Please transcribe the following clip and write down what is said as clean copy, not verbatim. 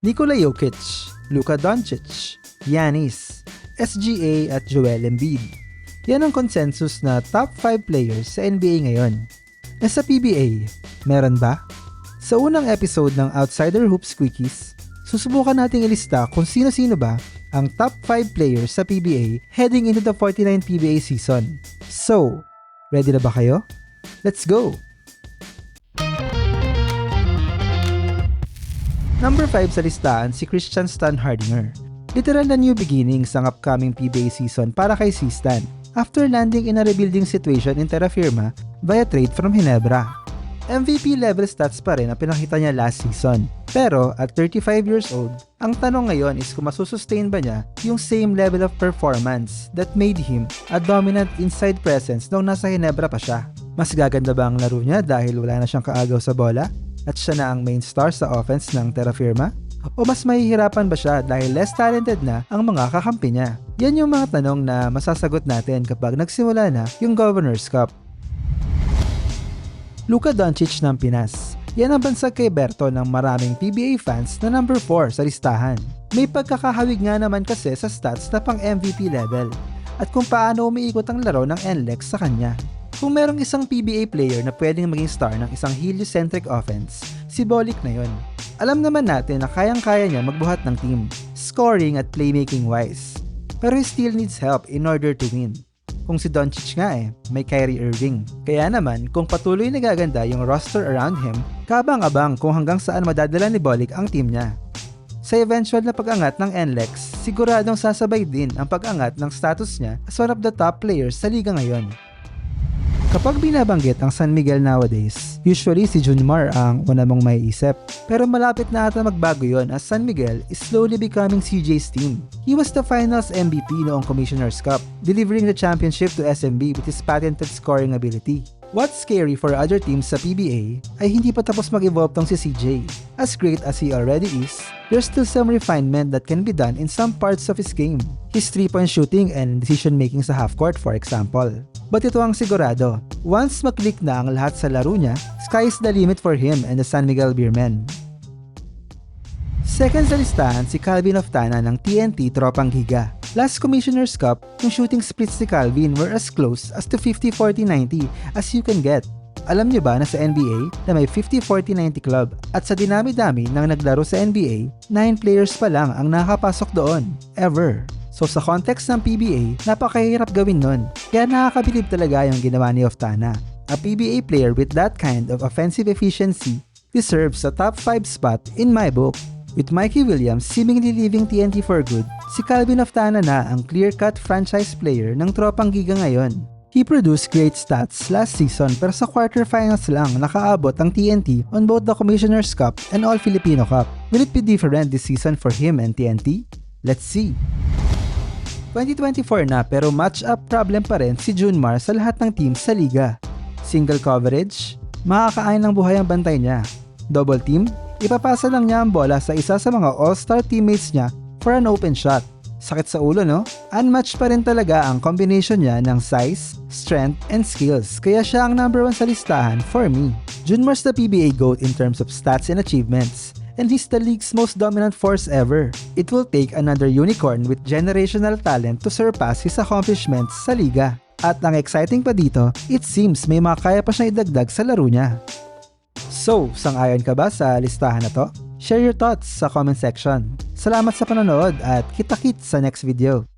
Nikola Jokic, Luka Doncic, Giannis, SGA at Joel Embiid. Yan ang consensus na top 5 players sa NBA ngayon. Sa PBA, meron ba? Sa unang episode ng Outsider Hoops Quickies, susubukan nating ilista kung sino-sino ba ang top 5 players sa PBA heading into the 49 PBA season. So, ready na ba kayo? Let's go! Number 5 sa listahan si Christian Stan Hardinger. Literal na new beginnings ang upcoming PBA season para kay C-Stan after landing in a rebuilding situation in Terra Firma via trade from Ginebra. MVP level stats pa rin ang pinakita niya last season. Pero at 35 years old, ang tanong ngayon is kung masusustain ba niya yung same level of performance that made him a dominant inside presence nung nasa Ginebra pa siya. Mas gaganda ba ang laro niya dahil wala na siyang kaagaw sa bola at siya na ang main star sa offense ng Terra Firma? O mas mahihirapan ba siya dahil less talented na ang mga kakampi niya? Yan yung mga tanong na masasagot natin kapag nagsimula na yung Governor's Cup. Luka Doncic ng Pinas. Yan ang bansag kay Berto ng maraming PBA fans na number 4 sa listahan. May pagkakahawig nga naman kasi sa stats na pang MVP level at kung paano umiikot ang laro ng NLEX sa kanya. Kung merong isang PBA player na pwedeng maging star ng isang heliocentric offense, si Bolik na yon. Alam naman natin na kayang-kaya niya magbuhat ng team, scoring at playmaking wise. Pero he still needs help in order to win. Kung si Doncic nga may Kyrie Irving. Kaya naman, kung patuloy nagaganda yung roster around him, kabang-abang kung hanggang saan madadala ni Bolik ang team niya. Sa eventual na pag-angat ng NLEX, siguradong sasabay din ang pag-angat ng status niya as one of the top players sa liga ngayon. Kapag binabanggit ang San Miguel nowadays, usually si Junmar ang una mong maiisip. Pero malapit na ata magbago yon as San Miguel is slowly becoming CJ's team. He was the finals MVP noong Commissioner's Cup, delivering the championship to SMB with his patented scoring ability. What's scary for other teams sa PBA ay hindi pa tapos mag-evolve tong si CJ. As great as he already is, there's still some refinement that can be done in some parts of his game. His 3-point shooting and decision-making sa half-court for example. But ito ang sigurado, once maklik na ang lahat sa laro niya, sky is the limit for him and the San Miguel Beermen. Second sa listahan si Calvin Oftana ng TNT Tropang Giga. Last Commissioner's Cup, yung shooting splits ni Calvin were as close as to 50-40-90 as you can get. Alam niyo ba na sa NBA na may 50-40-90 club at sa dinami-dami ng naglaro sa NBA, 9 players pa lang ang nakapasok doon, ever. So sa context ng PBA, napakahirap gawin nun. Kaya nakakabilib talaga yung ginawa ni Oftana. A PBA player with that kind of offensive efficiency deserves a top 5 spot in my book. With Mikey Williams seemingly leaving TNT for good, si Calvin Oftana na ang clear-cut franchise player ng Tropang Giga ngayon. He produced great stats last season pero sa quarterfinals lang nakaabot ang TNT on both the Commissioner's Cup and All-Filipino Cup. Will it be different this season for him and TNT? Let's see. 2024 na pero match-up problem pa rin si Junmar sa lahat ng teams sa liga. Single coverage, makakain ng buhay ang bantay niya. Double team, ipapasa lang niya ang bola sa isa sa mga all-star teammates niya for an open shot. Sakit sa ulo no? Unmatched pa rin talaga ang combination niya ng size, strength, and skills kaya siya ang number 1 sa listahan for me. Junmar's the PBA GOAT in terms of stats and achievements. And he's the league's most dominant force ever. It will take another unicorn with generational talent to surpass his accomplishments sa liga. At ang exciting pa dito, it seems may mga kaya pa siyang idagdag sa laro niya. So, sang-ayon ka ba sa listahan na to? Share your thoughts sa comment section. Salamat sa panonood at kita-kits sa next video.